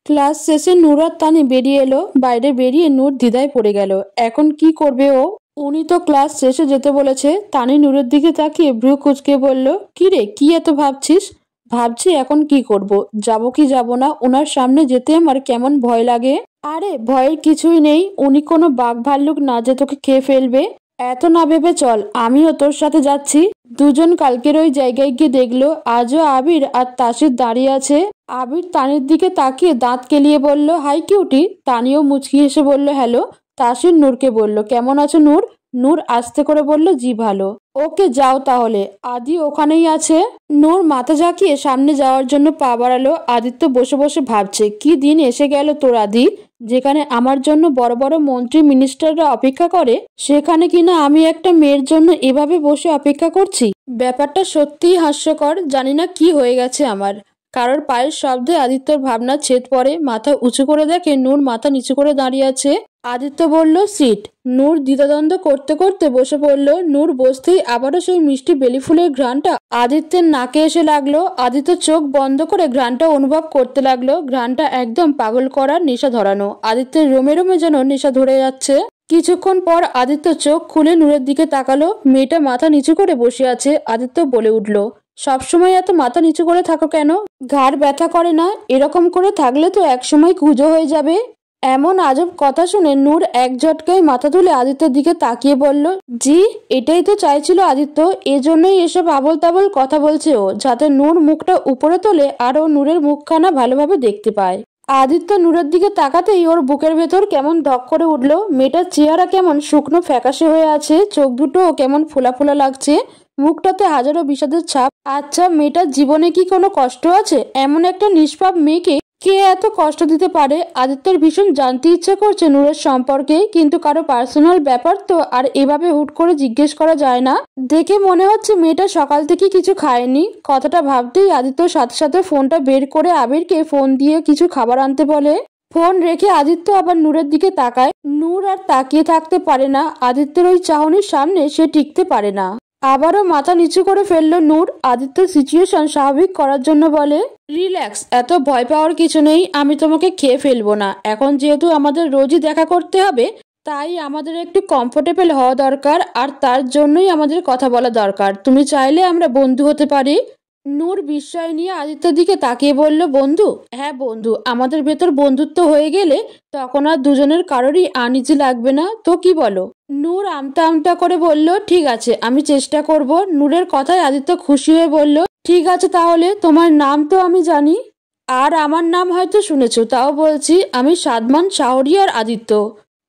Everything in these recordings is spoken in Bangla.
ক্লাস শেষে নূর আর তানি বেরিয়ে এলো। বাইরে বেরিয়ে নূর দ্বিধায় পড়ে গেল। এখন কি করবে ও? উনি তো ক্লাস শেষে যেতে বলেছে। তানি নূরের দিকে তাকিয়ে ভ্রু কুঁচকে বলল, কি রে, কি এত ভাবছিস? ভাবছি এখন কি করব, যাব কি যাব না। ওনার সামনে যেতে আমার কেমন ভয় লাগে। আরে ভয়ের কিছুই নেই, উনি কোনো বাঘ ভাল্লুক না যে তোকে খেয়ে ফেলবে। এত না ভেবে চল, আমিও তোর সাথে যাচ্ছি। দুজন কালকের ওই জায়গায় গিয়ে দেখলো আজও আবির আর তাসির দাঁড়িয়ে আছে। আবির তানির দিকে তাকিয়ে দাঁত কেলিয়ে বলল, হাই কিউটি। তানিও মুচকি হেসে বলল, হ্যালো। তাসির নূরকে বলল, কেমন আছো নূর? নূর আস্তে করে বলল, জি ভালো। ওকে যাও তাহলে, আদি ওখানেই আছে। নূর মাথা ঝাঁকিয়ে সামনে যাওয়ার জন্য পা বাড়ালো। আদিত্য বসে বসে ভাবছে, কি দিন এসে গেল তোর আদি, যেখানে আমার জন্য বড় বড় মন্ত্রী মিনিস্টাররা অপেক্ষা করে, সেখানে কিনা আমি একটা মেয়ের জন্য এভাবে বসে অপেক্ষা করছি। ব্যাপারটা সত্যিই হাস্যকর। জানি না কি হয়ে গেছে আমার। কারোর পায়ের শব্দে আদিত্যর ভাবনা ছেদ পড়ে। মাথা উঁচু করে দেখে নূর মাথা নিচু করে দাঁড়িয়ে আছে। আদিত্য বলল, সিট। নূর দ্বিধাদ্বন্দ্ব করতে করতে বসে পড়ল। নূর বসতেই আবারও সেই মিষ্টি বেলি ফুলের ঘ্রাণটা আদিত্যের নাকে এসে লাগলো। আদিত্য চোখ বন্ধ করে ঘ্রাণটা অনুভব করতে লাগলো। ঘ্রাণটা একদম পাগল করার নেশা ধরানো। আদিত্যের রোমে রোমে যেন নেশা ধরে যাচ্ছে। কিছুক্ষণ পর আদিত্য চোখ খুলে নূরের দিকে তাকালো। মেয়েটা মাথা নিচু করে বসে আছে। আদিত্য বলে উঠল, সবসময় এত মাথা নিচু করে থাকো কেন? ঘাড় ব্যথা করে না? এরকম করে থাকলে তো একসময় কুঁজো হয়ে যাবে। এমন আজব কথা শুনে নূর এক ঝটকায় মাথা তুলে আদিত্যর দিকে তাকিয়ে বলল, জি, এটাই তো চাইছিল আদিত্য। এজন্যই এসব আবল তাবল কথা বলছে ও, যাতে নূর মুখটা উপরে তোলে আর ও নূরের মুখখানা ভালোভাবে দেখতে পায়। আদিত্য নূরের দিকে তাকাতেই ওর বুকের ভেতর কেমন ধক করে উঠল। মেয়েটার চেহারা কেমন শুকনো ফ্যাকাশে হয়ে আছে, চোখ দুটোও কেমন ফোলা ফোলা লাগছে, মুখটাতে হাজারো বিষাদের ছাপ। আচ্ছা, মেয়েটার জীবনে কি কোনো কষ্ট আছে? এমন একটা নিষ্পাপ মেয়েকে কে এত কষ্ট দিতে পারে? আদিত্যের ভীষণ জানতে ইচ্ছা করছে নূরের সম্পর্কে, কিন্তু কারো পার্সোনাল ব্যাপার তো আর এভাবে হুট করে জিজ্ঞেস করা যায় না। দেখে মনে হচ্ছে মেয়েটা সকাল থেকে কিছু খায়নি। কথাটা ভাবতেই আদিত্য সাথে সাথে ফোনটা বের করে আবিরকে ফোন দিয়ে কিছু খাবার আনতে বলে। ফোন রেখে আদিত্য আবার নূরের দিকে তাকায়। নূর আর তাকিয়ে থাকতে পারে না। আদিত্যের ওই চাহনির সামনে সে টিকতে পারে না। আবারও মাথা নিচু করে ফেললো নূর। আদিত্য সিচুয়েশন স্বাভাবিক করার জন্য বলে, রিল্যাক্স, এত ভয় পাওয়ার কিছু নেই। আমি তোমাকে খেয়ে ফেলবো না। এখন যেহেতু আমাদের রোজই দেখা করতে হবে, তাই আমাদের একটু কমফোর্টেবল হওয়া দরকার, আর তার জন্যই আমাদের কথা বলা দরকার। তুমি চাইলে আমরা বন্ধু হতে পারি। নূর বিস্ময় নিয়ে আদিত্যর দিকে তাকিয়ে বলল, বন্ধু? হ্যাঁ বন্ধু। আমাদের ভেতর বন্ধুত্ব হয়ে গেলে তখন আর দুজনের কারোরই আনইজি লাগবে না, তো কি বলো? নূর আমতা আমতা করে বলল, ঠিক আছে, আমি চেষ্টা করব। নূরের কথায় আদিত্য খুশি হয়ে বলল, ঠিক আছে তাহলে। তোমার নাম তো আমি জানি, আর আমার নাম হয়তো শুনেছো, তাও বলছি, আমি সাদমান, শাহরিয়ার আদিত্য।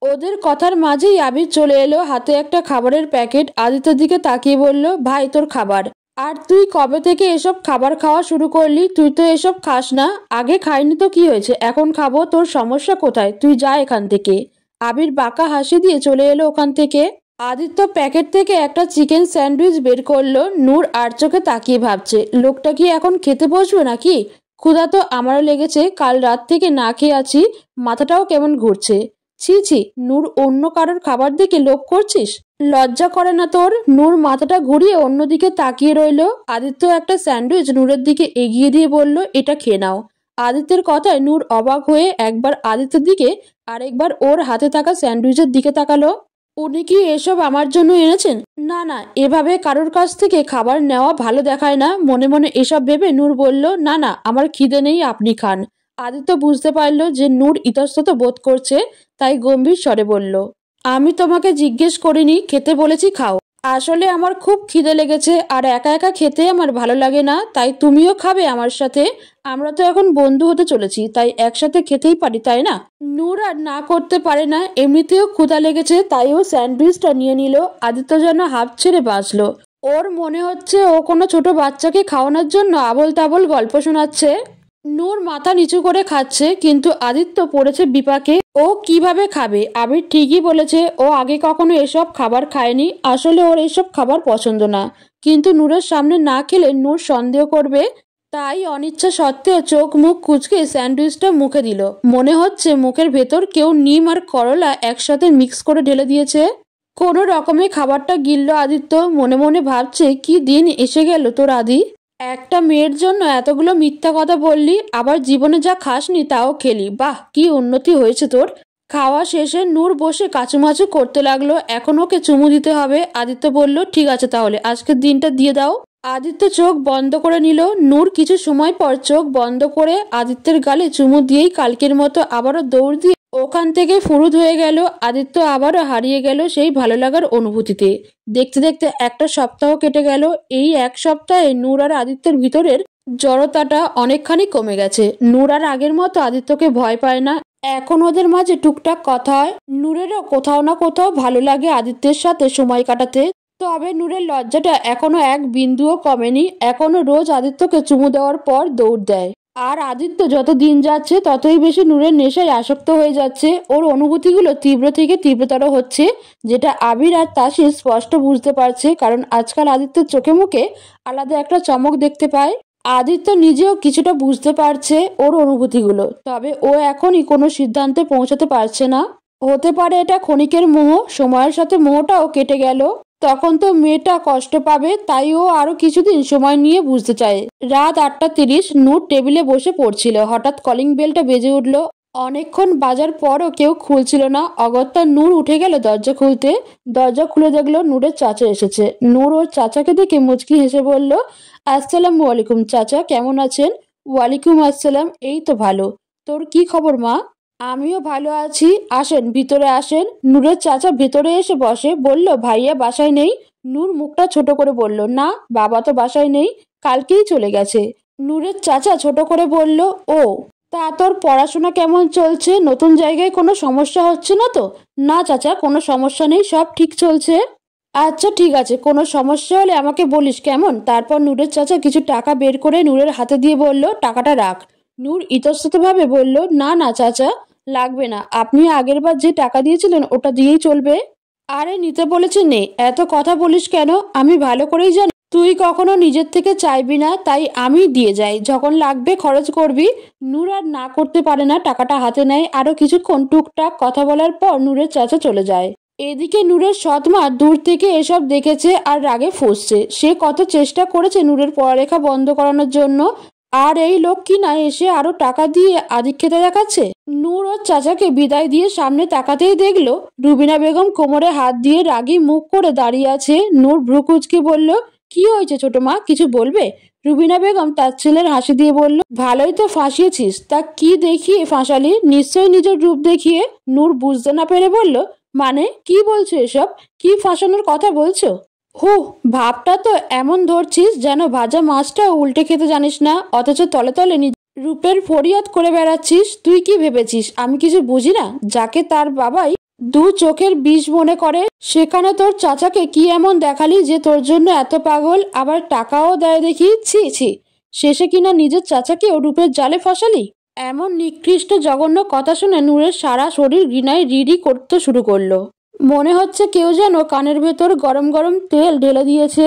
ওদের কথার মাঝেই আবির চলে এলো, হাতে একটা খাবারের প্যাকেট। আদিত্যর দিকে তাকিয়ে বলল, ভাই তোর খাবার। আর তুই কবে থেকে এসব খাবার খাওয়া শুরু করলি? তুই তো এসব খাস না। আগে খাইনি তো কি হয়েছে, এখন খাবো। তোর সমস্যা কোথায়? তুই যা এখান থেকে। আবির বাঁকা হাসি দিয়ে চলে এলো ওখান থেকে। আদিত্য প্যাকেট থেকে একটা চিকেন স্যান্ডউইচ বের করলো। নূর আর চোখে তাকিয়ে ভাবছে, লোকটা কি এখন খেতে বসবে নাকি? ক্ষুধা তো আমারও লেগেছে, কাল রাত থেকে না খেয়ে আছি, মাথাটাও কেমন ঘুরছে। ছি ছি, নূর, অন্য কারোর খাবার দেখে লোভ করছিস? লজ্জা করে না তোর? নূর মাথাটা ঘুরিয়ে অন্যদিকে তাকিয়ে রইল। আদিত্য একটা স্যান্ডউইচ নূরের দিকে এগিয়ে দিয়ে বলল, এটা খেয়ে নাও। আদিত্যের কথায় নূর অবাক হয়ে একবার আদিত্যের দিকে আর একবার ওর হাতে থাকা স্যান্ডউইচের দিকে তাকালো। উনি কি এসব আমার জন্য এনেছেন? না না, এভাবে কারোর কাছ থেকে খাবার নেওয়া ভালো দেখায় না। মনে মনে এসব ভেবে নূর বলল, না না, আমার খিদে নেই, আপনি খান। আদিত্য বুঝতে পারল যে নূর ইতস্তত বোধ করছে, তাই গম্ভীর স্বরে বলল, আমি তোমাকে জিজ্ঞেস করিনি, খেতে বলেছি খাও। আসলে আমার খুব খিদে লেগেছে, আর একা একা খেতে আমার ভালো লাগে না, তাই তুমিও খাবে আমার সাথে। আমরা তো এখন বন্ধু হতে চলেছি, তাই একসাথে খেতেই পারি, তাই না? নূর আর না করতে পারে না। এমনিতেও ক্ষুধা লেগেছে, তাই ও স্যান্ডউইচটা নিয়ে নিল। আদিত্য যেন হাঁপ ছেড়ে বাঁচলো। ওর মনে হচ্ছে ও কোনো ছোট বাচ্চাকে খাওয়ানোর জন্য আবল তাবল গল্প শোনাচ্ছে। নূর মাথা নিচু করে খাচ্ছে, কিন্তু আদিত্য পড়েছে বিপাকে। ও কিভাবে খাবে? আবির ঠিকই বলেছে, ও আগে কখনো এসব খাবার খায়নি। আসলে ওর এসব খাবার পছন্দ না, কিন্তু নূরের সামনে না খেলে নূর সন্দেহ করবে, তাই অনিচ্ছা সত্ত্বেও চোখ মুখ কুঁচকে স্যান্ডউইচটা মুখে দিল। মনে হচ্ছে মুখের ভেতর কেউ নিম আর করলা একসাথে মিক্স করে ঢেলে দিয়েছে। কোনো রকমে খাবারটা গিলল আদিত্য। মনে মনে ভাবছে, কি দিন এসে গেল তোর আদি। একটা মেয়ের জন্য এতগুলো মিথ্যা কথা বললি, আবার জীবনে যা খাসনি তাও খেলি। বাহ, কি উন্নতি হয়েছে তোর। খাওয়া শেষে নূর বসে কাচুমাচু করতে লাগলো। এখন ওকে চুমু দিতে হবে। আদিত্য বলল, ঠিক আছে তাহলে আজকের দিনটা দিয়ে দাও। আদিত্য চোখ বন্ধ করে নিল। নূর কিছু সময় পর চোখ বন্ধ করে আদিত্যের গালে চুমু দিয়েই কালকের মতো আবারও দৌড় দিয়ে ওখান থেকে ফুরুত হয়ে গেল। আদিত্য আবারও হারিয়ে গেল সেই ভালো লাগার অনুভূতিতে। দেখতে দেখতে একটা সপ্তাহ কেটে গেল। এই এক সপ্তাহে নূর আর আদিত্যের ভিতরের জড়তাটা অনেকখানি কমে গেছে। নূর আর আগের মতো আদিত্যকে ভয় পায় না। এখন ওদের মাঝে টুকটাক কথা হয়। নূরেরও কোথাও না কোথাও ভালো লাগে আদিত্যের সাথে সময় কাটাতে। তবে নূরের লজ্জাটা এখনো এক বিন্দুও কমেনি। এখনো রোজ আদিত্যকে চুমু দেওয়ার পর দৌড় দেয়। আর আদিত্য যত দিন যাচ্ছে ততই বেশি নূরের নেশায় আসক্ত হয়ে যাচ্ছে। ওর অনুভূতিগুলো তীব্র থেকে তীব্রতর হচ্ছে, যেটা আবির আর তাসির স্পষ্ট বুঝতে পারছে। কারণ আজকাল আদিত্যের চোখে মুখে আলাদা একটা চমক দেখতে পায়। আদিত্য নিজেও কিছুটা বুঝতে পারছে ওর অনুভূতিগুলো, তবে ও এখনই কোনো সিদ্ধান্তে পৌঁছাতে পারছে না। হতে পারে এটা ক্ষণিকের মোহ, সময়ের সাথে মোহটাও কেটে গেল। তখন তো মেয়েটা কষ্ট পাবে, তাই ও আরো কিছুদিন সময় নিয়ে বুঝতে চায়। রাত 8:30, নূর টেবিলে বসে পড়ছিল। হঠাৎ কলিং বেলটা বেজে উঠল। অনেকক্ষণ বাজার পরও কেউ খুলছিল না। অগত্যা নূর উঠে গেল দরজা খুলতে। দরজা খুলে দেখলো নূরের চাচা এসেছে। নূর ওর চাচাকে দেখে মুচকি হেসে বলল, আসসালামু আলাইকুম চাচা, কেমন আছেন? ওয়ালাইকুম আসসালাম, এই তো ভালো। তোর কি খবর মা? আমিও ভালো আছি। আসেন, ভিতরে আসেন। নূরের চাচা ভেতরে এসে বসে। বলল, ভাইয়া বাসায় নেই? নূর মুখটা ছোট করে বলল, না, বাবা তো বাসায় নেই, কালকেই চলে গেছে। নূরের চাচা ছোট করে বলল, ও, তা তোর পড়াশোনা কেমন চলছে? নতুন জায়গায় কোনো সমস্যা হচ্ছে না তো? না চাচা, কোনো সমস্যা নেই, সব ঠিক চলছে। আচ্ছা ঠিক আছে, কোনো সমস্যা হলে আমাকে বলিস কেমন? তারপর নূরের চাচা কিছু টাকা বের করে নূরের হাতে দিয়ে বলল, টাকাটা রাখ। নূর ইতস্ততভাবে বলল, না না চাচা, লাগবে না, আপনি আগেরবার যে টাকা দিয়েছিলেন ওটা দিয়েই চলবে। আরে নিতে বলেছি নে, এত কথা বলিস কেন? আমি ভালো করেই জানি তুই কখনো নিজের থেকে চাইবি না, তাই আমি দিয়ে যাই, যখন লাগবে খরচ করবি। নূর আর না করতে পারে না, টাকাটা হাতে নেয়। আরো কিছুক্ষণ টুকটাক কথা বলার পর নূরের চাচা চলে যায়। এদিকে নূরের সৎমা দূর থেকে এসব দেখেছে আর রাগে ফুঁসছে। সে কত চেষ্টা করেছে নূরের পড়ালেখা বন্ধ করানোর জন্য, আর এই লোক কিনা এসে আরো টাকা দিয়ে আধিক্যতা দেখাচ্ছে। নূর ওর চাচাকে বিদায় দিয়ে সামনে তাকাতেই দেখলো রুবিনা বেগম কোমরে হাত দিয়ে রাগী মুখ করে দাঁড়িয়ে আছে। নূর ভ্রু কুঁচকে বলল, কি হয়েছে ছোট মা, কিছু বলবে? রুবিনা বেগম তার ছেলের হাসি দিয়ে বলল, ভালোই তো ফাঁসিয়েছিস, তা কি দেখিয়ে ফাঁসালি? নিশ্চয়ই নিজের রূপ দেখিয়ে। নূর বুঝতে না পেরে বলল, মানে কি বলছো এসব? কি ফাঁসানোর কথা বলছো? হু, ভাবটা তো এমন ধরছিস যেন ভাজা মাছটা উল্টে খেতে জানিস না, অথচ তলে তলে রূপের ফরিয়াদ করে বেড়াচ্ছিস। তুই কি ভেবেছিস আমি কিছু বুঝি না? যাকে তার বাবাই দু চোখের বিষ মনে করে, সেখানে তোর চাচাকে কি এমন দেখালি যে তোর জন্য এত পাগল? আবার টাকাও দেয় দেখি। ছি ছি, শেষে কিনা নিজের চাচাকেও রূপের জালে ফাঁসালি। এমন নিকৃষ্ট জঘন্য কথা শুনে নূরের সারা শরীর ঘৃণায় রিরি করতে শুরু করলো। মনে হচ্ছে কেউ যেন কানের ভেতর গরম গরম তেল ঢেলে দিয়েছে।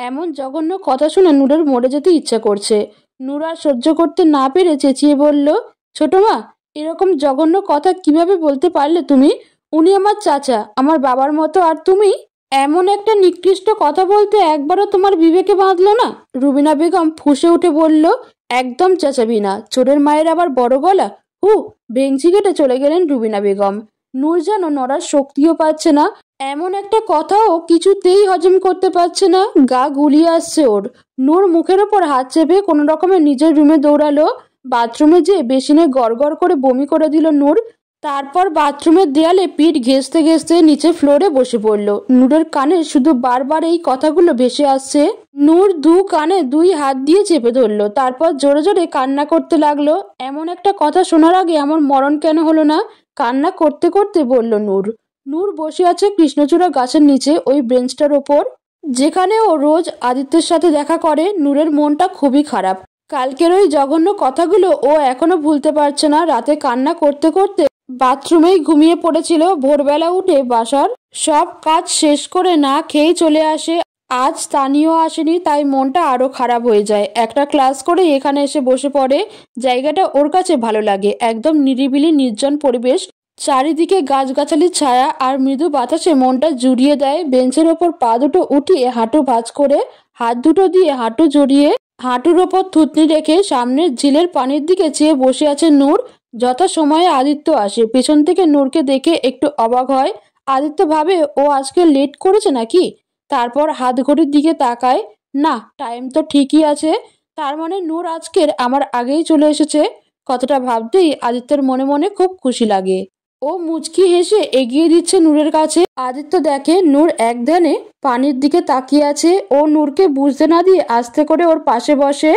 এমন জঘন্য কথা শুনে নূরের মরে যেতে ইচ্ছা করছে। নূর আর সহ্য করতে না পেরে চেঁচিয়ে বলল, ছোট মা, এরকম জঘন্য কথা কিভাবে বলতে পারলে তুমি? উনি আমার চাচা, আমার বাবার মতো, আর তুমি এমন একটা নিকৃষ্ট কথা বলতে একবারও তোমার বিবেকে বাঁধলো না? রুবিনা বেগম ফুঁসে উঠে বলল, একদম চেঁচাবি না, চোরের মায়ের আবার বড় গলা। হু, ভেংচি কেটে চলে গেলেন রুবিনা বেগম। নূর যেন নড়ার শক্তিও পাচ্ছে না। এমন একটা কথাও কিছুতেই হজম করতে পারছে না। গা গুলিয়ে আসছে ওর। নূর মুখের ওপর হাত চেপে কোনো রকমে নিজের রুমে দৌড়ালো। বাথরুমে যেয়ে বেসিনে গড়গড় করে বমি করে দিল নূর। তারপর বাথরুমের দেয়ালে পিঠ ঘেঁষতে ঘেঁষতে নিচে ফ্লোরে বসে পড়ল। নূরের কানে শুধু বারবার এই কথাগুলো ভেসে আসছে। নূর দু কানে দুই হাত দিয়ে চেপে ধরলো। তারপর জোরে জোরে কান্না করতে লাগলো। এমন একটা কথা শোনার আগে আমার মরণ কেন হলো না? কান্না করতে করতে বলল নূর। নূর বসে আছে কৃষ্ণচূড়া গাছের নিচে, ওই বেঞ্চটার ওপর, যেখানে ও রোজ আদিত্যের সাথে দেখা করে। নূরের মনটা খুবই খারাপ। কালকের ওই জঘন্য কথাগুলো ও এখনো ভুলতে পারছে না। রাতে কান্না করতে করতে বাথরুমেই ঘুমিয়ে পড়েছিল। ভোরবেলা উঠে বাসার সব কাজ শেষ করে না খেয়েই চলে আসে। আজ স্থানীয় আসেনি, তাই মনটা আরো খারাপ হয়ে যায়। একটা ক্লাস করে এখানে এসে বসে পড়ে। জায়গাটা ওর কাছে ভালো লাগে। একদম নিরিবিলি নির্জন পরিবেশ, চারিদিকে গাছগাছালির ছায়া আর মৃদু বাতাসে মনটা জুড়িয়ে দেয়। বেঞ্চের ওপর পা দুটো উঠিয়ে হাঁটু ভাঁজ করে হাত দুটো দিয়ে হাঁটু জড়িয়ে হাঁটুর ওপর থুতনি রেখে সামনের ঝিলের পানির দিকে চেয়ে বসে আছে নূর। যথা সময়ে আদিত্য আসে, পেছন থেকে নূরকে দেখে একটু অবাক হয়। আদিত্য ভাবে ও আজকে লেট করেছে নাকি। তারপর হাত ঘড়ির দিকে তাকায়, না টাইম তো ঠিকই আছে, তার মানে নূর আজকের আমার আগেই চলে এসেছে। কথাটা ভাবতেই আদিত্যর মনে মনে খুব খুশি লাগে। ও মুচকি হেসে এগিয়ে দিচ্ছে নূরের কাছে। আদিত্য দেখে নূর এক ধ্যানে পানির দিকে তাকিয়ে আছে। ও নূরকে বুঝতে না দিয়ে আস্তে করে ওর পাশে বসে।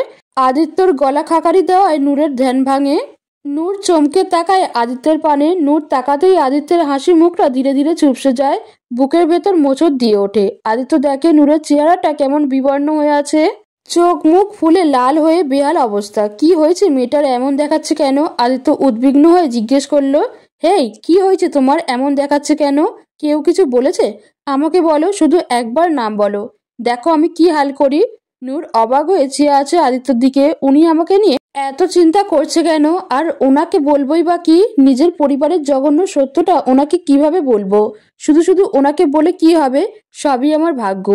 আদিত্যর গলা খাকারি দেওয়ায় নূরের ধ্যান ভাঙে। নূর চমকে তাকায় আদিত্যের পানে। নূর তাকাতেই আদিত্যের হাসি মুখটা ধীরে ধীরে চুপসে যায়, বুকের ভেতর মোচড় দিয়ে ওঠে। আদিত্য দেখে নূরের চেহারাটা কেমন বিবর্ণ হয়ে আছে, চোখ মুখ ফুলে লাল হয়ে বেহাল অবস্থা। কি হয়েছে মেয়েটার, এমন দেখাচ্ছে কেন? আদিত্য উদ্বিগ্ন হয়ে জিজ্ঞেস করলো, হেই কি হয়েছে তোমার, এমন দেখাচ্ছে কেন? কেউ কিছু বলেছে? আমাকে বলো, শুধু একবার নাম বলো, দেখো আমি কি হাল করি। নূর অবাক হয়ে চেয়ে আছে আদিত্যর দিকে। উনি আমাকে নিয়ে এত চিন্তা করছে কেন? আর ওনাকে বলবোই বা কি? নিজের পরিবারের জঘন্য সত্যটা ওনাকে কিভাবে বলবো? শুধু শুধু ওনাকে বলে কি হবে? সবই আমার ভাগ্য।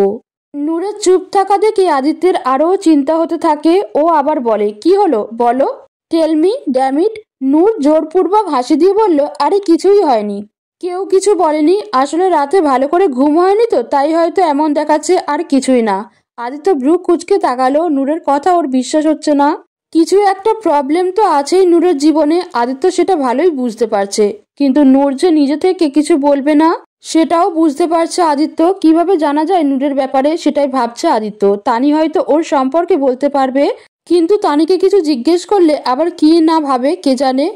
নূরের চুপ থাকা দেখে আদিত্যের আরও চিন্তা হতে থাকে। ও আবার বলে, কি হলো বলো, টেল মি ড্যামিট। নূর জোরপূর্বক হাসি দিয়ে বলল, আরে কিছুই হয়নি, কেউ কিছু বলেনি, আসলে রাতে ভালো করে ঘুম হয়নি তো, তাই হয়তো এমন দেখাচ্ছে, আর কিছুই না। আদিত্য ভ্রু কুঁচকে তাকালো। নূরের কথা ওর বিশ্বাস হচ্ছে না। কিছু একটা প্রবলেম তো আছেই নূরের জীবনে, আদিত্য সেটা ভালোই বুঝতে পারছে। কিন্তু নূর যে নিজে থেকে কিছু বলবে না সেটাও বুঝতে পারছে আদিত্য। কিভাবে জানা যায় নূরের ব্যাপারে, সেটাই ভাবছে আদিত্য। তানি হয়তো ওর সম্পর্কে বলতে পারবে, কিন্তু তানিকে কিছু জিজ্ঞেস করলে আবার কি না ভাবে কে জানে।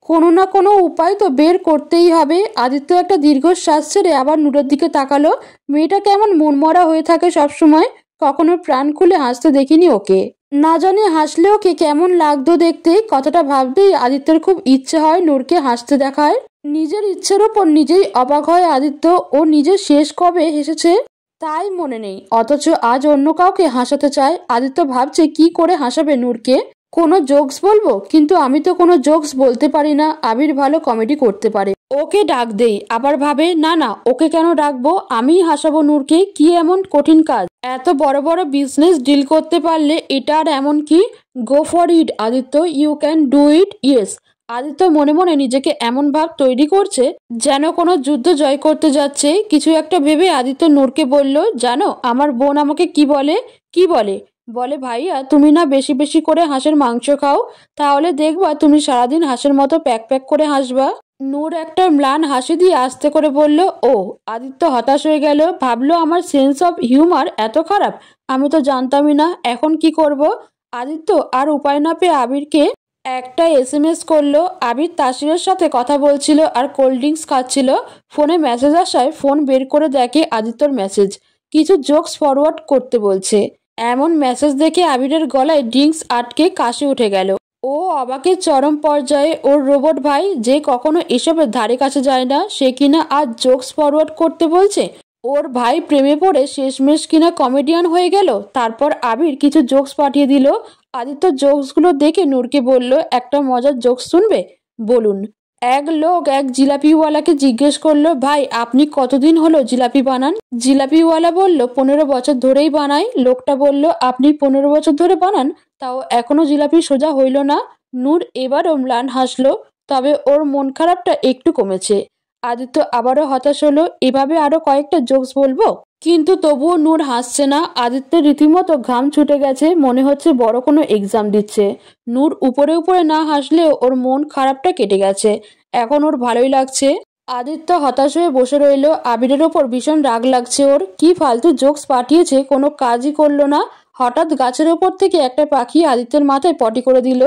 কোনো না কোনো উপায় তো বের করতেই হবে। আদিত্য একটা দীর্ঘশ্বাস ছেড়ে আবার নূরের দিকে তাকালো। মেয়েটা কেমন মনমরা হয়ে থাকে সবসময়, কখনো প্রাণ খুলে হাসতে দেখিনি ওকে। না জানি হাসলে ওকে কেমন লাগতো দেখতে। কথাটা ভাবতেই আদিত্যের খুব ইচ্ছে হয় নূরকে হাসতে দেখায়। নিজের ইচ্ছের ওপর নিজেই অবাক হয় আদিত্য। ও নিজের শেষ কবে হেসেছে তাই মনে নেই, অথচ আজ অন্য কাউকে হাসাতে চায়। আদিত্য ভাবছে কি করে হাসাবে নূরকে। কোনো জোকস বলবো, কিন্তু আমি তো কোনো জোকস বলতে পারি না। আবির ভালো কমেডি করতে পারে, ওকে ডাক দেই। আবার ভাবে, না না, ওকে কেন ডাকবো, আমিই হাসাবো নূরকে। কি এমন কঠিন কাজ, এত বড় বড় বিজনেস ডিল করতে পারলে এটা আর এমন কি। Go for it Aditya, you can do it, yes. Aditya মনে মনে নিজেকে এমন ভাব তৈরি করছে যেন কোনো যুদ্ধ জয় করতে যাচ্ছে। কিছু একটা ভেবে আদিত্য নূরকে বলল, জানো আমার বোন আমাকে কি বলে? কি বলে? বলে ভাইয়া তুমি না বেশি বেশি করে হাঁসের মাংস খাও, তাহলে দেখবা তুমি সারাদিন হাঁসের মতো প্যাক প্যাক করে হাসবা। নূর একটা ম্লান হাসি দিয়ে আস্তে করে বলল, ও। আদিত্য হতাশ হয়ে গেল, ভাবলো আমার সেন্স অফ হিউমার এত খারাপ, আমি তো জানতামই না। এখন কি করব? আদিত্য আর উপায় না পেয়ে আবিরকে একটা এসএমএস করলো। আবির তাসিরের সাথে কথা বলছিল আর কোল্ড ড্রিঙ্কস খাচ্ছিল। ফোনে মেসেজ আসায় ফোন বের করে দেখে আদিত্যর মেসেজ, কিছু জোকস ফরওয়ার্ড করতে বলছে। এমন মেসেজ দেখে আবিরের গলায় ড্রিঙ্কস আটকে কাশি উঠে গেল। ও অবাকের চরম পর্যায়ে। ওর রোবট ভাই যে কখনো এসবের ধারে কাছে যায় না, সে কিনা আজ জোকস ফরওয়ার্ড করতে বলছে। ওর ভাই প্রেমে পড়ে শেষমেশ কিনা কমেডিয়ান হয়ে গেল। তারপর আবির কিছু জোকস পাঠিয়ে দিল। আদিত্য জোকসগুলো দেখে নূরকে বলল, একটা মজার জোকস শুনবে? বলুন। এক লোক এক জিলাপিওয়ালাকে জিজ্ঞেস করলো, ভাই আপনি কতদিন হলো জিলাপি বানান? জিলাপিওয়ালা বলল, 15 বছর ধরেই বানাই। লোকটা বলল, আপনি 15 বছর ধরে বানান, তাও এখনো জিলাপি সোজা হইল না? নূর এবারও ম্লান হাসলো, তবে ওর মন খারাপটা একটু কমেছে। আদিত্য আবারও হতাশ হলো, এভাবে আরো কয়েকটা জোকস বলবো? কিন্তু তবুও নূর হাসছে না। আদিত্যের রীতিমতো ঘাম ছুটে গেছে, মনে হচ্ছে বড় কোনো এক্সাম দিচ্ছে। নূর উপরে উপরে না হাসলেও ওর মন খারাপটা কেটে গেছে, এখন ওর ভালোই লাগছে। আদিত্য হতাশ হয়ে বসে রইল। আবিরের ওপর ভীষণ রাগ লাগছে ওর। কি ফালতু জোকস পাঠিয়েছে, কোনো কাজই করলো না। হঠাৎ গাছের ওপর থেকে একটা পাখি আদিত্যের মাথায় পটি করে দিল।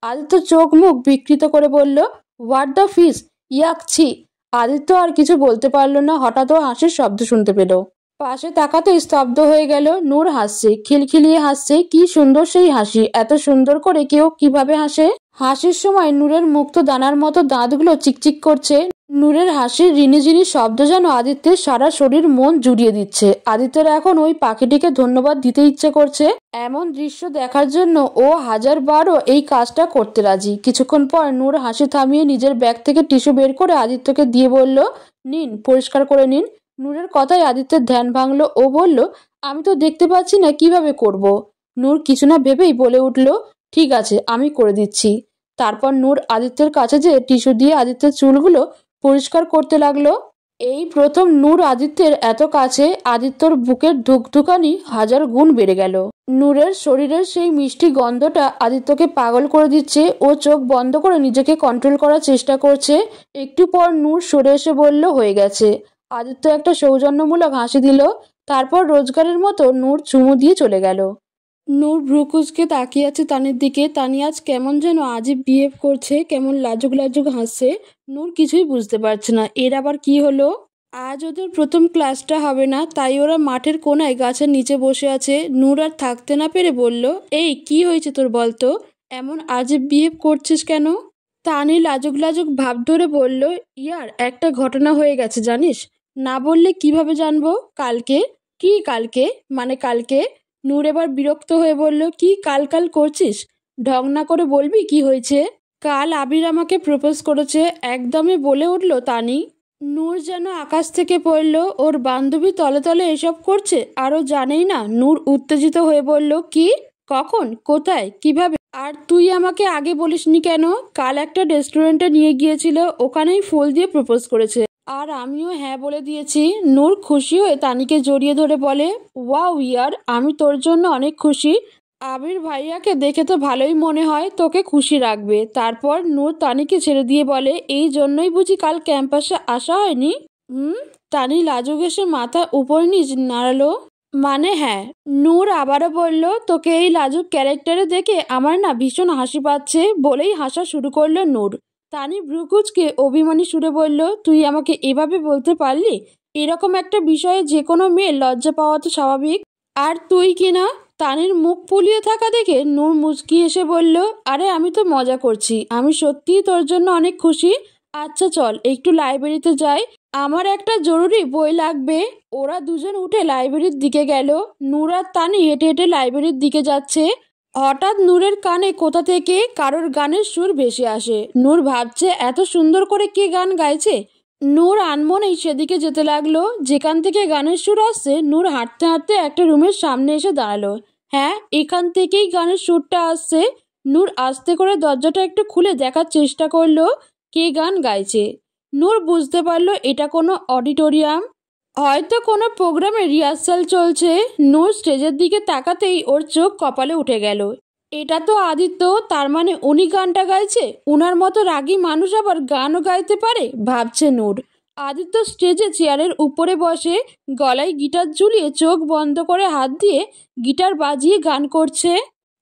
আদিত্য চোখ মুখ বিকৃত করে বলল, হোয়াট দ্য ফিস, ইয়াক, ছি। আদিত্য আর কিছু বলতে পারল না। হঠাৎ ও হাসির শব্দ শুনতে পেল। পাশে তাকাতেই স্তব্ধ হয়ে গেল। নূর হাসছে, খিলখিলিয়ে হাসছে। কি সুন্দর সেই হাসি, এত সুন্দর করে কেউ কিভাবে হাসে? হাসির সময় নূরের মুক্ত দানার মতো দাঁতগুলো চিকচিক করছে। নূরের হাসির রিনিঝিনি শব্দ যেন আদিত্যের সারা শরীর মন জুড়িয়ে দিচ্ছে। আদিত্যের এখন ওই পাখিটিকে ধন্যবাদ দিতে ইচ্ছে করছে। এমন দৃশ্য দেখার জন্য ও 1000বারও এই কাজটা করতে রাজি। কিছুক্ষণ পর নূর হাসি থামিয়ে নিজের ব্যাগ থেকে টিস্যু বের করে আদিত্যকে দিয়ে বলল, নিন পরিষ্কার করে নিন। নূরের কথায় আদিত্যের ধ্যান ভাঙলো। ও বলল, আমি তো দেখতে পাচ্ছি না, কিভাবে করব। নূর কিছু না ভেবেই বলে উঠল, ঠিক আছে, আমি করে দিচ্ছি। তারপর নূর আদিত্যের কাছে যেয়ে টিস্যু দিয়ে আদিত্যের চুলগুলো পরিষ্কার করতে লাগলো। এই প্রথম নূর আদিত্যের এত কাছে, আদিত্যর বুকের ধুকধুকানি 1000 গুণ বেড়ে গেল। নূরের শরীরের সেই মিষ্টি গন্ধটা আদিত্যকে পাগল করে দিচ্ছে। ও চোখ বন্ধ করে নিজেকে কন্ট্রোল করার চেষ্টা করছে। একটু পর নূর সরে এসে বলল, হয়ে গেছে। আদিত্য একটা সৌজন্যমূলক হাসি দিল। তারপর রোজগারের মতো নূর চুমু দিয়ে চলে গেল। নূর ভ্রুকুচকে তাকিয়ে আছে তানির দিকে। তানি আজ কেমন যেন আজীব বিহেভ করছে, কেমন লাজুক লাজুক হাসছে। নূর কিছুই বুঝতে পারছে না এর আবার কি হলো। আজ ওদের প্রথম ক্লাসটা হবে না, তাই ওরা মাঠের কোনায় গাছের নিচে বসে আছে। নূর আর থাকতে না পেরে বলল, এই কি হয়েছে তোর বলতো, এমন আজীব বিহেভ করছিস কেন? তানি লাজুক লাজুক ভাব ধরে বলল, ইয়ার একটা ঘটনা হয়ে গেছে জানিস। না বললে কিভাবে জানবো? কালকে। কি কালকে? মানে কালকে। নূর এবার বিরক্ত হয়ে বলল, কি কাল কাল করছিস? ঢং না করে বলবি কি হয়েছে? কাল আবির আমাকে প্রপোজ করেছে, একদমই বলে উঠল তানি। নূর যেন আকাশ থেকে পড়ল। ওর বান্ধবী তলে তলে এসব করছে আরও জানেই না। নূর উত্তেজিত হয়ে বলল, কি? কখন? কোথায়? কিভাবে? আর তুই আমাকে আগে বলিসনি কেন? কাল একটা রেস্টুরেন্টে নিয়ে গিয়েছিল, ওখানেই ফুল দিয়ে প্রপোজ করেছে, আর আমিও হ্যাঁ বলে দিয়েছি। নূর খুশি হয়ে তানিকে জড়িয়ে ধরে বলে, ওয়াও ইয়ার, আমি তোর জন্য অনেক খুশি। আবির ভাইয়াকে দেখে তো ভালোই মনে হয় তোকে খুশি রাখবে। তারপর নূর তানিকে ছেড়ে দিয়ে বলে, এই জন্যই বুঝি কাল ক্যাম্পাসে আসা হয়নি? তানি লাজুক এসে মাথা উপর নিচ নাড়ালো। মানে হ্যাঁ। নূর আবারও বলল, তোকে এই লাজুক ক্যারেক্টারে দেখে আমার না ভীষণ হাসি পাচ্ছে। বলেই হাসা শুরু করলো নূর। তানি ভ্রুকুচকে অভিমানী সুরে বলল, তুই আমাকে এভাবে বলতে পারলি? এরকম একটা বিষয়ে যে কোনো মেয়ে লজ্জা পাওয়া তো স্বাভাবিক। আর তুই কিনা? তানির মুখ ফুলিয়ে থাকা দেখে নূর মুচকি এসে বলল, আরে আমি তো মজা করছি, আমি সত্যিই তোর জন্য অনেক খুশি। আচ্ছা চল একটু লাইব্রেরিতে যাই, আমার একটা জরুরি বই লাগবে। ওরা দুজন উঠে লাইব্রেরির দিকে গেল। নূর আর তানি হেঁটে হেঁটে লাইব্রেরির দিকে যাচ্ছে। হঠাৎ নূরের কানে কোথা থেকে কারোর গানের সুর ভেসে আসে। নূর ভাবছে, এত সুন্দর করে কে গান গাইছে। নূর আনমনেই সেদিকে যেতে লাগলো। যেখান থেকে গানের সুর আসছে, নূর হাঁটতে হাঁটতে একটা রুমের সামনে এসে দাঁড়ালো। হ্যাঁ, এখান থেকেই গানের সুরটা আসছে। নূর আস্তে করে দরজাটা একটু খুলে দেখার চেষ্টা করলো কে গান গাইছে। নূর বুঝতে পারলো এটা কোনো অডিটোরিয়াম, হয়তো কোনো প্রোগ্রামে রিহার্সাল চলছে। নূর স্টেজের দিকে তাকাতেই ওর চোখ কপালে উঠে গেল। এটা তো আদিত্য, তার মানে উনি গানটা গাইছে। উনার মতো রাগী মানুষ আবার গানও গাইতে পারে, ভাবছে নূর। আদিত্য স্টেজে চেয়ারের উপরে বসে গলায় গিটার ঝুলিয়ে চোখ বন্ধ করে হাত দিয়ে গিটার বাজিয়ে গান করছে।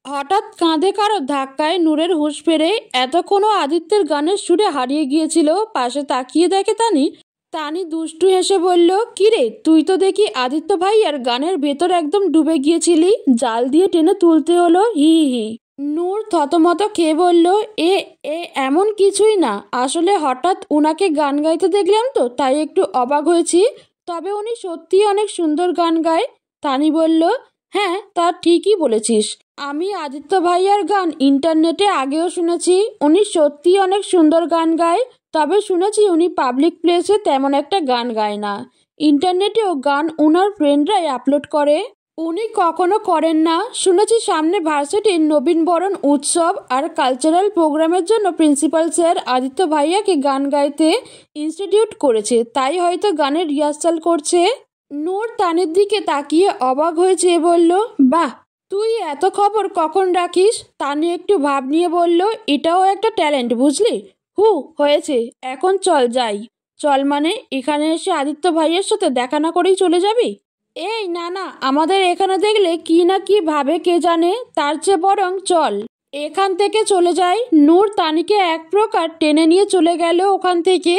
হঠাৎ কাঁধে কারো ধাক্কায় নূরের হুঁশ ফেরে। এতক্ষণও আদিত্যের গানের সুরে হারিয়ে গিয়েছিল। পাশে তাকিয়ে দেখে তানি। তানি দুষ্টু হেসে বলল, কিরে, তুই তো দেখি আদিত্য ভাইয়ার গানের ভেতর একদম ডুবে গিয়েছিলি, জাল দিয়ে টেনে তুলতে হলো, হি হি। নূর থতমত খেয়ে বলল, এ এ এমন কিছুই না, আসলে হঠাৎ উনাকে গান গাইতে দেখলাম তো, তাই একটু অবাক হয়েছি। তবে উনি সত্যিই অনেক সুন্দর গান গায়। তানি বলল, হ্যাঁ তা ঠিকই বলেছিস, আমি আদিত্য ভাইয়ার গান ইন্টারনেটে আগেও শুনেছি। উনি সত্যিই অনেক সুন্দর গান গায়। তবে শুনেছি উনি পাবলিক প্লেসে তেমন একটা গান গায় না। ইন্টারনেটেও গান ওনার ফ্রেন্ডরাই আপলোড করে, উনি কখনো করেন না। শুনেছি সামনে ভার্সিটির নবীনবরণ উৎসব আর কালচারাল প্রোগ্রামের জন্য প্রিন্সিপাল স্যার আদিত্য ভাইয়াকে গান গাইতে ইনস্টিটিউট করেছে, তাই হয়তো গানের রিহার্সাল করছে। নূর তানির দিকে তাকিয়ে অবাক হয়েছে বলল, বাহ, তুই এত খবর কখন রাখিস? তানি একটু ভাব নিয়ে বলল, এটাও একটা ট্যালেন্ট বুঝলি। হয়েছে, এখন চল যাই। চল মানে এখানে এসে আদিত্য ভাইয়ের সাথে দেখা না করেই চলে যাবি? এই না না, আমাদের এখানে দেখলে কি না কি ভাবে কে জানে, তার চেয়ে বরং চল এখান থেকে চলে যাই। নূর তানিকে এক প্রকার টেনে নিয়ে চলে গেল ওখান থেকে।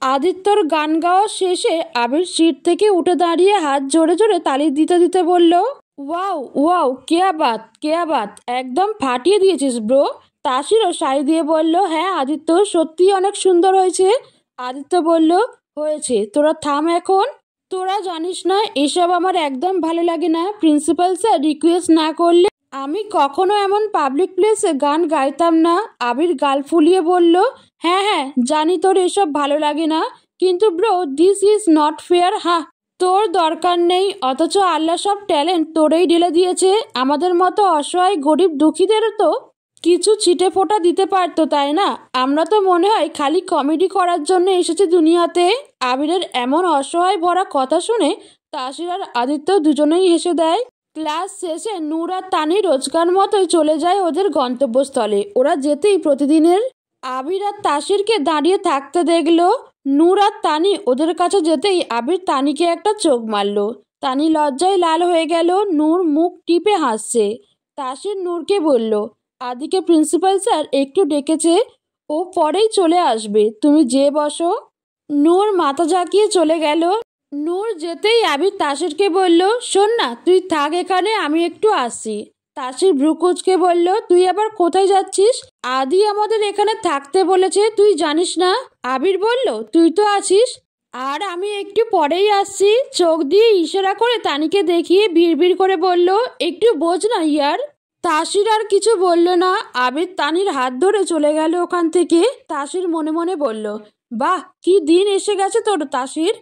আদিত্যর গান গাওয়া শেষে আবির সিট থেকে উঠে দাঁড়িয়ে হাত জোরে জোরে তালি দিতে দিতে বলল, ওয়াও ওয়াও, কেয়া বাত কেয়া বাত, একদম ফাটিয়ে দিয়েছিস ব্রো। তাসিরও সাই দিয়ে বলল, হ্যাঁ আদিত্য, সত্যিই অনেক সুন্দর হয়েছে। আদিত্য বলল, হয়েছে, তোরা থাম এখন। তোরা জানিস না এসব আমার একদম ভালো লাগে না। প্রিন্সিপাল স্যার রিকোয়েস্ট না করলে আমি কখনো এমন পাবলিক প্লেসে গান গাইতাম না। আবির গাল ফুলিয়ে বলল, হ্যাঁ হ্যাঁ জানি তোর এসব ভালো লাগে না, কিন্তু bro this is not fair. হ্যাঁ, তোর দরকার নেই, অথচ আল্লাহ সব ট্যালেন্ট তোরেই ঢেলে দিয়েছে। আমাদের মতো অসহায় গরিব দুঃখীদেরও তো কিছু ছিটে ফোঁটা দিতে পারতো, তাই না? আমরা তো মনে হয় খালি কমেডি করার জন্য এসেছি দুনিয়াতে। আবিরের এমন অসহায় ভরা কথা শুনে তাসির আর আদিত্য দুজনেই হেসে দেয়। ক্লাস শেষে নূর আর তানি রোজকার মতোই চলে যায় ওদের গন্তব্যস্থলে। ওরা যেতেই প্রতিদিনের আবির আর তাসিরকে দাঁড়িয়ে থাকতে দেখলো। নূর আর তানি ওদের কাছে যেতেই আবির তানিকে একটা চোখ মারল। তানি লজ্জায় লাল হয়ে গেল। নূর মুখ টিপে হাসছে। তাসির নূরকে বলল, আদিকে প্রিন্সিপাল স্যার একটু ডেকেছে, ও পরেই চলে আসবে, তুমি যেয়ে বসো। নূর মাথা ঝাঁকিয়ে চলে গেল। নূর যেতেই আবির তাসিরকে বলল, শোন না, তুই থাক এখানে, আমি একটু আসি। তাসির ভ্রুকুচকে বলল, তুই আবার কোথায় যাচ্ছিস? আদি আমাদের এখানে থাকতে বলেছে, তুই জানিস না? আবির বলল, তুই তো আছিস। আর আমি একটু পরেই আসছি। চোখ দিয়ে ইশারা করে তানিকে দেখিয়ে বিড়বিড় করে বলল, একটু বোঝ না ইয়ার। তাসির আর কিছু বলল না। আবির তানির হাত ধরে চলে গেল ওখান থেকে। তাসির মনে মনে বলল, বাহ, কি দিন এসে গেছে তোর তাসির।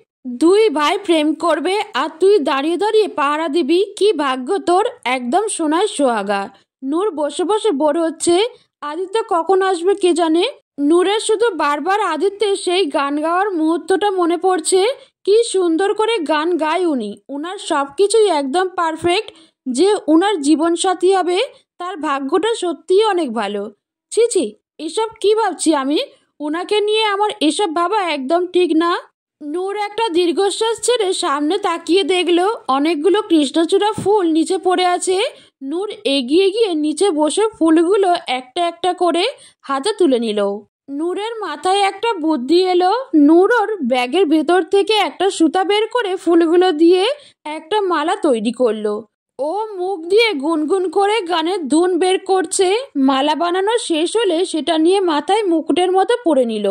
দুই ভাই প্রেম করবে আর তুই দাঁড়িয়ে দাঁড়িয়ে পাহারা দিবি, কি ভাগ্য তোর, একদম সোনায় সোহাগা। নূর বসে বসে বোর হচ্ছে। আদিত্য কখন আসবে কে জানে। নূরের শুধু বারবার আদিত্যের সেই গান গাওয়ার মুহূর্তটা মনে পড়ছে। কি সুন্দর করে গান গায় উনি। উনার সব কিছুই একদম পারফেক্ট। যে উনার জীবনসাথী হবে তার ভাগ্যটা সত্যিই অনেক ভালো। ছি ছি, এসব কি ভাবছি আমি? উনাকে নিয়ে আমার এসব ভাবা একদম ঠিক না। নূর একটা দীর্ঘশ্বাস ছেড়ে সামনে তাকিয়ে দেখলো অনেকগুলো কৃষ্ণচূড়া ফুল নিচে পড়ে আছে। নূর এগিয়ে গিয়ে নিচে বসে ফুলগুলো একটা একটা করে হাতে তুলে নিল। নূরের মাথায় একটা বুদ্ধি এলো। নূর ওর ব্যাগের ভেতর থেকে একটা সুতা বের করে ফুলগুলো দিয়ে একটা মালা তৈরি করলো। ও মুখ দিয়ে গুনগুন করে গানের ধুন বের করছে। মালা বানানো শেষ হলে সেটা নিয়ে মাথায় মুকুটের মতো পরে নিল।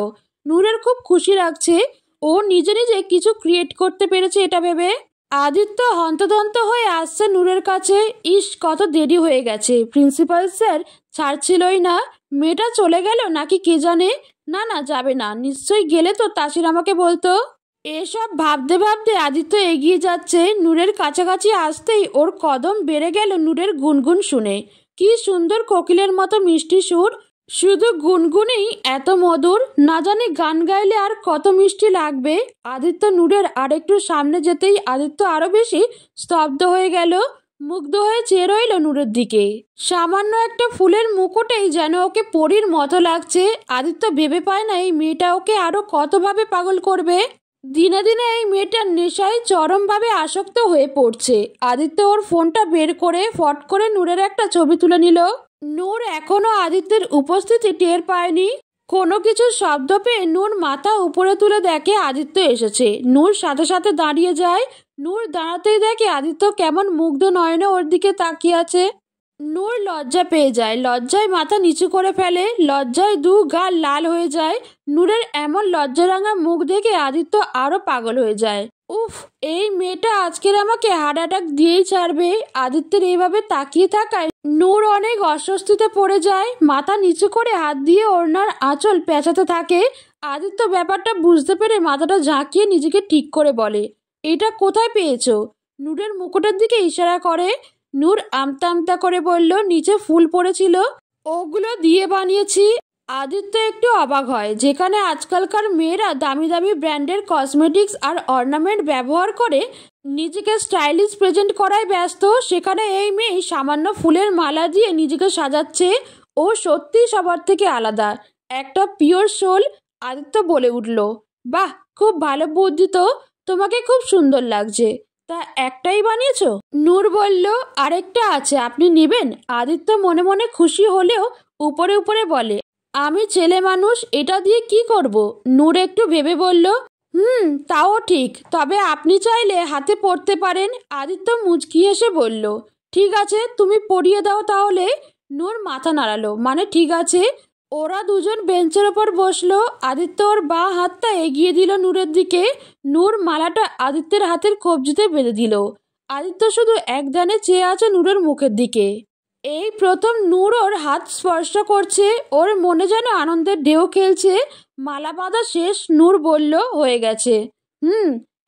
নূরের খুব খুশি লাগছে। ও নিজে নিজে কিছু ক্রিয়েট করতে পেরেছে এটা ভেবে। আদিত্য হন্তদন্ত হয়ে আসছে নূরের কাছে। ইস, কত দেরি হয়ে গেছে, প্রিন্সিপাল স্যার ছাড়ছিলই না। মেয়েটা চলে গেল নাকি কে জানে। না না, যাবে না, নিশ্চয়ই গেলে তো তাসির আমাকে বলতো। এসব ভাবতে ভাবতে আদিত্য এগিয়ে যাচ্ছে। নূরের কাছাকাছি আসতেই ওর কদম বেড়ে গেল নূরের গুনগুন শুনে। কি সুন্দর কোকিলের মতো মিষ্টি সুর। শুধু গুনগুনেই এত মধুর, না জানি গান গাইলে আর কত মিষ্টি লাগবে। আদিত্য নূরের আরেকটু সামনে যেতেই আদিত্য আরো বেশি স্তব্ধ হয়ে গেল। মুগ্ধ হয়ে চেয়ে রইল নূরের দিকে। সামান্য একটা ফুলের মুকুটেই যেন ওকে পরীর মতো লাগছে। আদিত্য ভেবে পায় না এই মেয়েটা ওকে আরো কতভাবে পাগল করবে। দিনে দিনে এই মেয়েটার নেশায় চরমভাবে আসক্ত হয়ে পড়ছে। আদিত্য ওর ফোনটা বের করে ফট করে নূরের একটা ছবি তুলে নিল। নূর এখনো আদিত্যের উপস্থিতি টের পায়নি। কোনো কিছু শব্দ পেয়ে নূর মাথা উপরে তুলে দেখে আদিত্য এসেছে। নূর সাথে সাথে দাঁড়িয়ে যায়। নূর দাঁড়াতেই দেখে আদিত্য কেমন মুগ্ধ নয়নে ওর দিকে তাকিয়ে আছে। নূর লজ্জা পেয়ে যায়, লজ্জায় মাথা নিচু করে ফেলে। লজ্জায় দু গাল লাল হয়ে যায়। নূরের এমন লজ্জারাঙা মুখ দেখে আদিত্য আরো পাগল হয়ে যায়। উফ, এই মেয়েটা আজকের আমাকে হার্ট অ্যাটাক দিয়েই ছাড়বে। আদিত্যের এইভাবে তাকিয়ে থাকায় নূর অনেক অস্বস্তিতে পড়ে যায়। মাথা নিচু করে হাত দিয়ে ওড়নার আঁচল পেঁচাতে থাকে। আদিত্য ব্যাপারটা বুঝতে পেরে মাথাটা ঝাঁকিয়ে নিজেকে ঠিক করে বলে, এটা কোথায় পেয়েছো? নূরের মুকুটের দিকে ইশারা করে। নূর আমতা আমতা করে বলল, নিচে ফুল পড়েছিল, ওগুলো দিয়ে বানিয়েছি। আদিত্য একটু অবাক হয়। যেখানে আজকালকার মেয়েরা দামি দামি ব্র্যান্ডের কসমেটিক্স আর অর্নামেন্ট ব্যবহার করে নিজেকে স্টাইলিশ প্রেজেন্ট করায় ব্যস্ত, সেখানে এই মেয়ে সামান্য ফুলের মালা দিয়ে নিজেকে সাজাচ্ছে। ও সত্যিই সবার থেকে আলাদা, একটা পিওর সোল। আদিত্য বলে উঠল, বাহ, খুব ভালো বুদ্ধি তো, তোমাকে খুব সুন্দর লাগছে। তা একটাই বানিয়েছো? নূর বলল, আরেকটা আছে, আপনি নেবেন? আদিত্য মনে মনে খুশি হলেও উপরে উপরে বলে, আমি ছেলে মানুষ, এটা দিয়ে কি করব? নূর একটু ভেবে বলল, তাও ঠিক, তবে আপনি চাইলে হাতে পরতে পারেন। আদিত্য মুচকি হেসে বলল, ঠিক আছে, তুমি পরিয়ে দাও তাহলে। নূর মাথা নাড়ালো, মানে ঠিক আছে। ওরা দুজন বেঞ্চের ওপর বসলো। আদিত্য ওর বাঁ হাতটা এগিয়ে দিল নূরের দিকে। নূর মালাটা আদিত্যের হাতের কবজিতে বেঁধে দিল। আদিত্য শুধু এক ধ্যানে চেয়ে আছে নূরের মুখের দিকে। এই প্রথম নূর ওর হাত স্পর্শ করছে। ওর মনে যেন আনন্দের ঢেউ খেলছে। মালা বাঁধা শেষ। নূর বলল, হয়ে গেছে।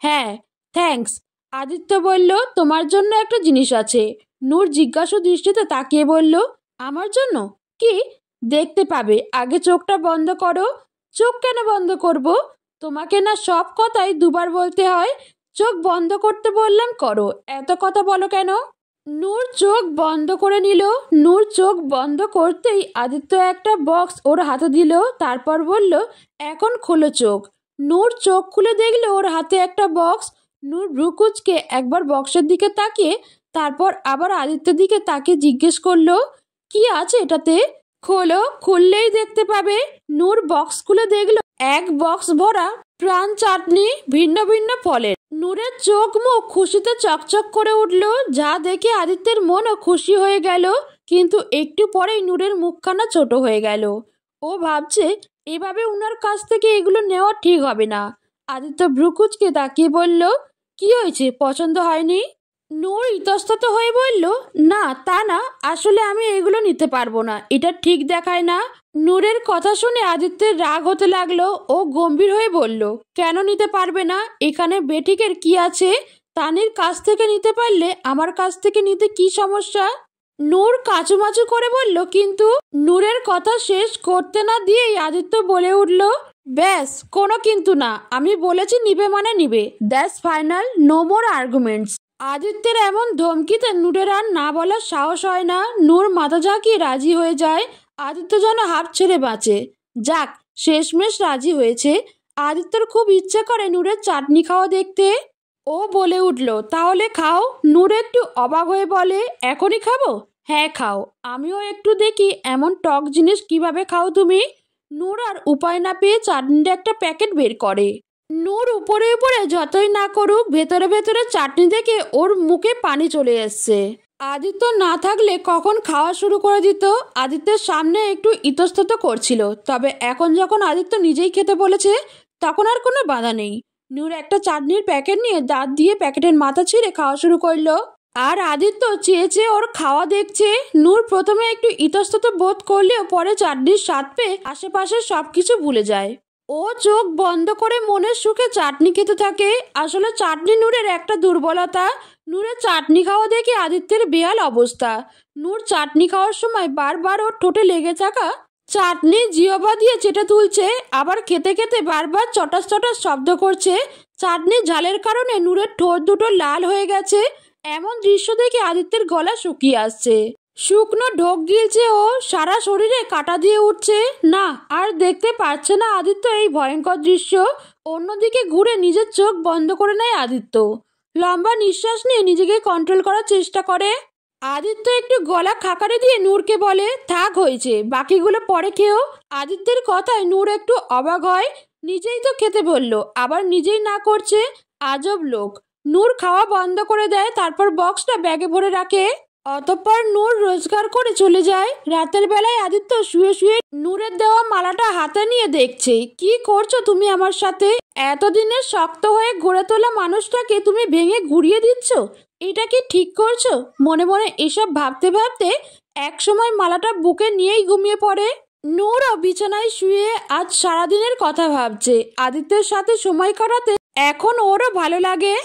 হ্যাঁ, থ্যাঙ্কস। আদিত্য বলল, তোমার জন্য একটা জিনিস আছে। নূর জিজ্ঞাসু দৃষ্টিতে তাকিয়ে বলল, আমার জন্য? কি? দেখতে পাবে, আগে চোখটা বন্ধ করো। চোখ কেন বন্ধ করব? তোমাকে না সব কথাই দুবার বলতে হয়। চোখ বন্ধ করতে বললাম, করো। এত কথা বলো কেন? নূর চোখ বন্ধ করে নিল। নূর চোখ বন্ধ করতেই আদিত্য একটা বক্স ওর হাতে দিল, তারপর বলল, এখন খোলো চোখ। নূর চোখ খুলে দেখলো ওর হাতে একটা বক্স। নূর ভ্রুকুচকে একবার বক্সের দিকে তাকিয়ে তারপর আবার আদিত্যের দিকে তাকিয়ে জিজ্ঞেস করলো, কি আছে এটাতে? খোলো, খুললেই দেখতে পাবে। নূর বক্স খুলে দেখলো এক বক্স ভরা প্রাণ চাটনি, ভিন্ন ভিন্ন ফলের। নূরের চোখ মুখ খুশিতে চকচক করে উঠল, যা দেখে আদিত্যের মনও খুশি হয়ে গেল। কিন্তু একটু পরেই নূরের মুখখানা ছোট হয়ে গেল। ও ভাবছে এভাবে উনার কাছ থেকে এগুলো নেওয়া ঠিক হবে না। আদিত্য ভ্রুকুচকে তাকিয়ে বলল, কি হয়েছে, পছন্দ হয়নি? নূর ইতস্তত হয়ে বলল, না তা না, আসলে আমি এগুলো নিতে পারবো না, এটা ঠিক দেখায় না। নূরের কথা শুনে আদিত্যের রাগ হতে লাগলো। ও গম্ভীর হয়ে বলল, কেন নিতে পারবে না? এখানে বেঠিকের কি আছে? তানির কাছ থেকে নিতে পারলে আমার কাছ থেকে নিতে কি সমস্যা? নূর কাচুমাচু করে বলল, কিন্তু নূরের কথা শেষ করতে না দিয়েই আদিত্য বলে উঠল, ব্যাস, কোনো কিন্তু না, আমি বলেছি নিবে মানে নিবে, that's final, no more arguments. আদিত্যের এমন ধমকিতে নূরের আর না বলার সাহস হয় না। নূর মাথা ঝাঁকিয়ে রাজি হয়ে যায়। আদিত্য যেন হাঁপ ছেড়ে বাঁচে। যাক, শেষমেশ রাজি হয়েছে। আদিত্যর খুব ইচ্ছে করে নূরের চাটনি খাওয়া দেখতে। ও বলে উঠল, তাহলে খাও। নূর একটু অবাক হয়ে বলে, এখনই খাবো? হ্যাঁ খাও, আমিও একটু দেখি এমন টক জিনিস কিভাবে খাও তুমি। নূর আর উপায় না পেয়ে চাটনির একটা প্যাকেট বের করে। নূর উপরে উপরে যতই না করুক, ভেতরে ভেতরে চাটনি দেখে ওর মুখে পানি চলে এসছে। আদিত্য না থাকলে কখন খাওয়া শুরু করে দিত। আদিত্যের সামনে একটু ইতস্তত করছিল, তবে এখন যখন আদিত্য নিজেই খেতে বলেছে তখন আর কোনো বাধা নেই। নূর একটা চাটনির প্যাকেট নিয়ে দাঁত দিয়ে প্যাকেটের মাথা ছিঁড়ে খাওয়া শুরু করলো। আর আদিত্য চেয়ে চেয়ে ওর খাওয়া দেখছে। নূর প্রথমে একটু ইতস্তত বোধ করলেও পরে চাটনির স্বাদ পেয়ে আশেপাশের সবকিছু ভুলে যায়। ও চোখ বন্ধ করে মনের সুখে চাটনি খেতে থাকে। আসলে চাটনি নূরের একটা দুর্বলতা। নূরের চাটনি খাওয়া দেখে আদিত্যের বেহাল অবস্থা। নূর চাটনি খাওয়ার সময় বারবার ওর ঠোঁটে লেগে থাকা চাটনি জিহ্বা দিয়ে চেটে তুলছে, আবার খেতে খেতে বারবার চটাস চটাস শব্দ করছে। চাটনির ঝালের কারণে নূরের ঠোঁট দুটো লাল হয়ে গেছে। এমন দৃশ্য দেখে আদিত্যের গলা শুকিয়ে আসছে। শুকনো ঢোক গিলছে ও, সারা শরীরে কাটা দিয়ে উঠছে। না, আর দেখতে পারছে না আদিত্য এই ভয়ঙ্কর দৃশ্য। অন্যদিকে ঘুরে নিজের চোখ বন্ধ করে নেয় আদিত্য। লম্বা নিঃশ্বাস নিয়ে নিজেকে কন্ট্রোল করার চেষ্টা করে। আদিত্য একটু গলা খাকারে দিয়ে নূরকে বলে, থাক হয়েছে, বাকিগুলো পরে খেও। আদিত্যের কথায় নূর একটু অবাক হয়। নিজেই তো খেতে বলল, আবার নিজেই না করছে। আজব লোক। নূর খাওয়া বন্ধ করে দেয়, তারপর বক্সটা ব্যাগে ভরে রাখে। অতঃপর নূর রোজগার করে চলে যায়। রাতের বেলায় আদিত্য শুয়ে শুয়ে নূরের দেওয়া মালাটা হাতে নিয়ে দেখছে। কি করছো তুমি আমার সাথে? এতদিনের শক্ত হয়ে গড়ে তোলা মানুষটাকে তুমি ভেঙে গুড়িয়ে দিচ্ছ, এটা কি ঠিক করছো? মনে মনে এসব ভাবতে ভাবতে একসময় মালাটা বুকে নিয়েই ঘুমিয়ে পড়ে। নূরও বিছানায় শুয়ে আজ সারাদিনের কথা ভাবছে। আদিত্যের সাথে সময় কাটাতে এখন ওরও ভালো লাগে।